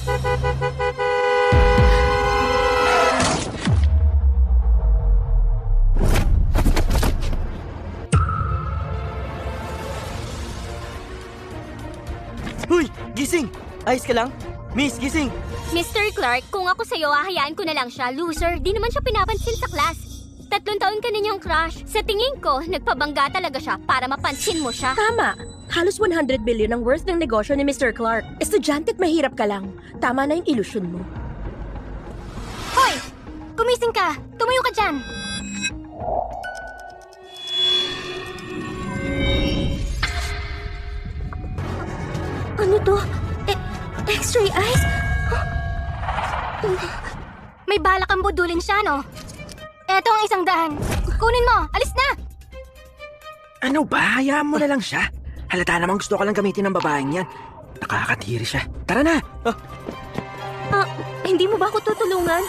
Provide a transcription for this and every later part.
Huy! Gising! Ayos ka lang? Miss, gising! Mr. Clark, kung ako sa'yo, hahayaan ko na lang siya. Loser, di naman siya pinapansin sa class. 3 taon ka ninyong crush. Sa tingin ko, nagpabangga talaga siya para mapansin mo siya. Tama. Halos 100 billion ang worth ng negosyo ni Mr. Clark. Estudyante at mahirap ka lang. Tama na yung ilusyon mo. Hoy! Kumising ka! Tumayo ka dyan! Ano to? X-ray eyes? May balak kang budulin siya, no? Eto ang 100. Kunin mo! Alis na! Ano ba? Hayaan mo na lang siya. Halata namang gusto ko lang gamitin ng babaeng yan. Nakakatiri siya. Tara na! Hindi mo ba ako tutulungan?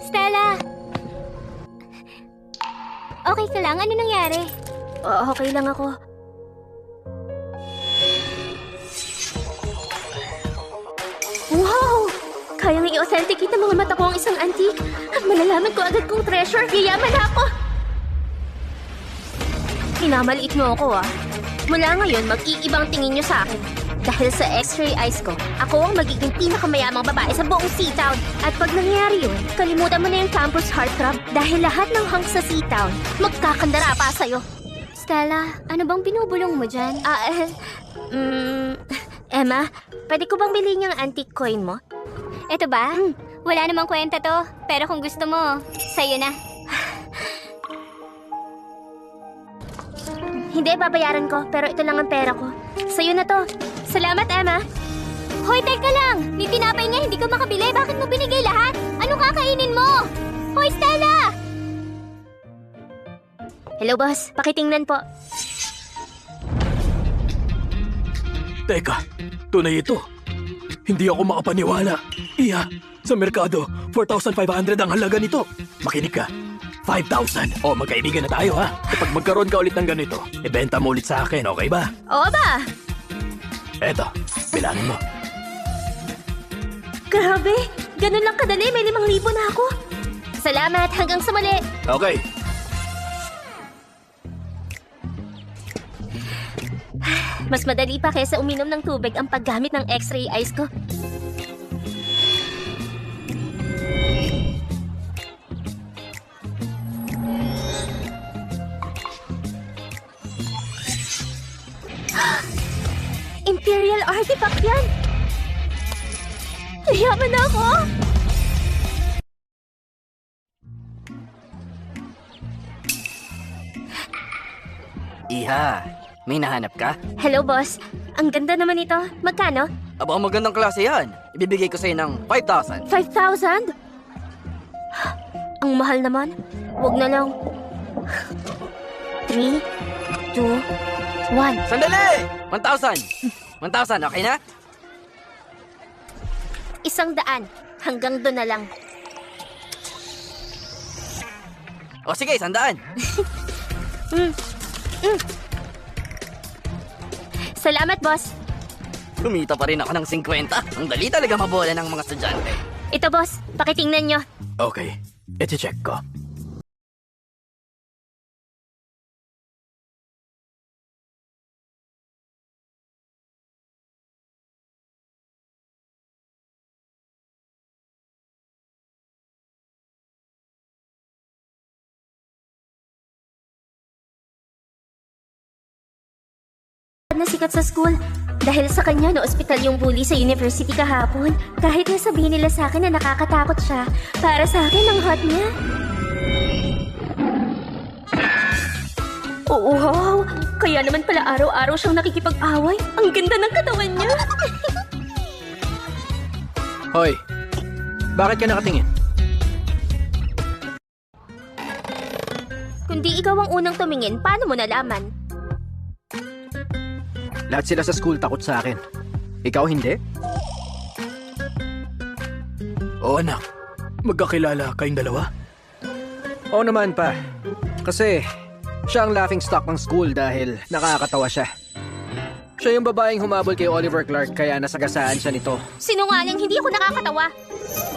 Stella! Okay ka lang? Ano nangyari? Okay lang ako. Wow! Kayang i-authenticate ng mga mata ko ang isang antique. At malalaman ko agad kung treasure. Yayaman na ako! Minamaliit mo ako Mula ngayon, mag-iibang tingin niyo sa akin. Dahil sa X-ray eyes ko, ako ang magiging pinakamayamang babae sa buong Sea-Town. At pag nangyari yun, kalimutan mo na yung campus heartthrob dahil lahat ng hunks sa Sea-Town magkakandara pa sa'yo. Stella, ano bang binubulong mo dyan? Emma, pwede ko bang bilhin yung antique coin mo? Eto ba? Wala namang kwenta to. Pero kung gusto mo, sa'yo na. Hindi, babayaran ko, pero ito lang ang pera ko. Sa'yo na to. Salamat, Emma. Hoy, teka lang! Ni tinapay niya, hindi ko makabili. Bakit mo binigay lahat? Anong kakainin mo? Hoy, Stella! Hello, boss. Pakitingnan po. Teka, tunay ito. Hindi ako makapaniwala. Iya, sa merkado, 4,500 ang halaga nito. Makinig ka, 5,000. O, magkaibigan na tayo ha. Kapag magkaroon ka ulit ng ganito, ibenta mo ulit sa akin, okay ba? Oo ba? Eto, bilangin mo. Grabe! Ganun lang kadali, may 5,000 na ako. Salamat, hanggang sa muli. Okay. Mas madali pa kaysa uminom ng tubig ang paggamit ng X-ray eyes ko. Imperial artifact yan! Yaman na ako! Iha, may nahanap ka? Hello, boss. Ang ganda naman ito. Magkano? Aba, magandang klase yan. Ibibigay ko sa'yo ng 5,000. 5,000? Ang mahal naman. Huwag na lang. 3, 2, 1. Sandali! 1,000! 1,000, okay na? 100. Hanggang doon na lang. O sige, 100. Salamat, boss. Kumita pa rin ako ng 50. Ang dali talaga mabola ng mga estudyante. Ito, boss. Pakitingnan nyo. Okay, iti-check ko. Na sikat sa school. Dahil sa kanya, na-ospital yung bully sa university kahapon. Kahit na sabihin nila sa akin na nakakatakot siya, para sa akin, ang hot niya. Oo, wow! Kaya naman pala araw-araw siyang nakikipag-away. Ang ganda ng katawan niya. Hoy, bakit ka nakatingin? Kundi ikaw ang unang tumingin, paano mo nalaman? Lahat sila sa school takot sa akin. Ikaw hindi? Oo anak, magkakilala kayong dalawa? Oo naman pa. Kasi siya ang laughing stock ng school dahil nakakatawa siya. Siya yung babaeng humabol kay Oliver Clark kaya nasagasaan siya nito. Sinungaling, hindi ako nakakatawa.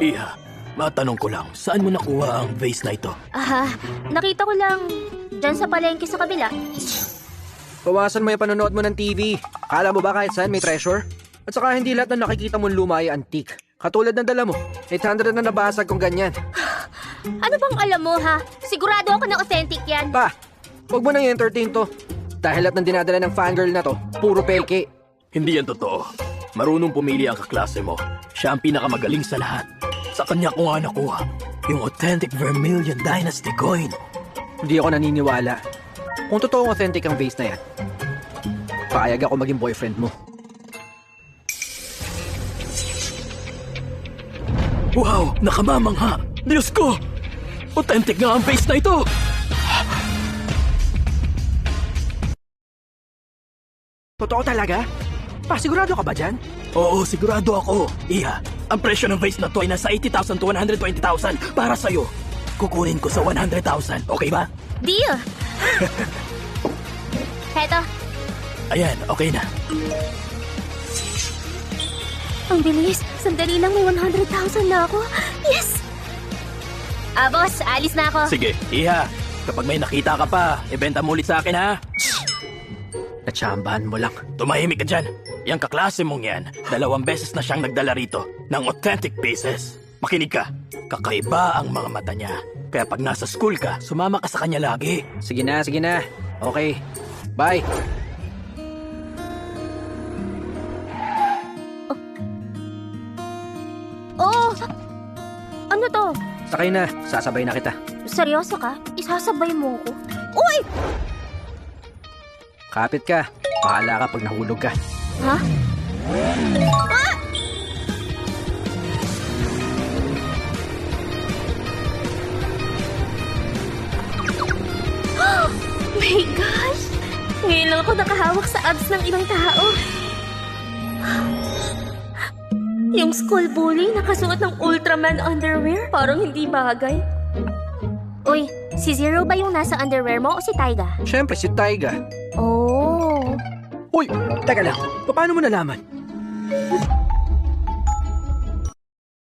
Iha, matanong ko lang, saan mo nakuha ang vase na ito? Nakita ko lang dyan sa palengke sa kabila. Bawasan mo yung panonood mo ng TV. Akala mo ba kahit saan may treasure? At saka hindi lahat na nakikita mong luma ay antique. Katulad ng dala mo, 800 na nabasag kung ganyan. Ano bang alam mo, ha? Sigurado ako na authentic yan. Pa, huwag mo nang i-entertain to. Dahil lahat ng dinadala ng fangirl na to, puro peke. Hindi yan totoo. Marunong pumili ang kaklase mo. Siya ang pinakamagaling sa lahat. Sa kanya ko nga nakuha yung authentic Vermilion Dynasty coin. Hindi ako naniniwala. Kung totoong authentic ang vase na yan, paayag ako maging boyfriend mo. Wow, nakamamangha! Diyos ko! Authentic nga ang vase na ito! Totoo talaga? Pa, sigurado ka ba dyan? Oo, sigurado ako. Iha, ang presyo ng vase na to ay nasa 80,000 to 120,000 para sa'yo. Kukunin ko sa 100,000, okay ba? Deal! Heto, Ayan, okay na. ang bilis. Sandali lang may 100,000 na ako. Yes! Boss, alis na ako. Sige, Iha, kapag may nakita ka pa, ibenta mo ulit sa akin ha. Natsambahan mo lang. Tumahimik ka dyan. Yang kaklase mong yan, 2 beses na siyang nagdala rito ng authentic pieces. Makinig ka, kakaiba ang mga mata niya. Kaya pag nasa school ka, sumama ka sa kanya lagi. Sige na, sige na. Okay. Bye. Oh! Ano to? Sakay na. Sasabay na kita. Seryoso ka? Isasabay mo ko? Uy! Kapit ka. Bahala ka pag nahulog ka. Ha? Oh my gosh! Ngayon lang ako nakahawak sa abs ng ibang tao. Yung school bully nakasuot ng Ultraman underwear? Parang hindi bagay. Uy, si Zero ba yung nasa underwear mo o si Taiga? Siyempre, si Taiga. Oh. Uy, teka lang. Paano mo nalaman?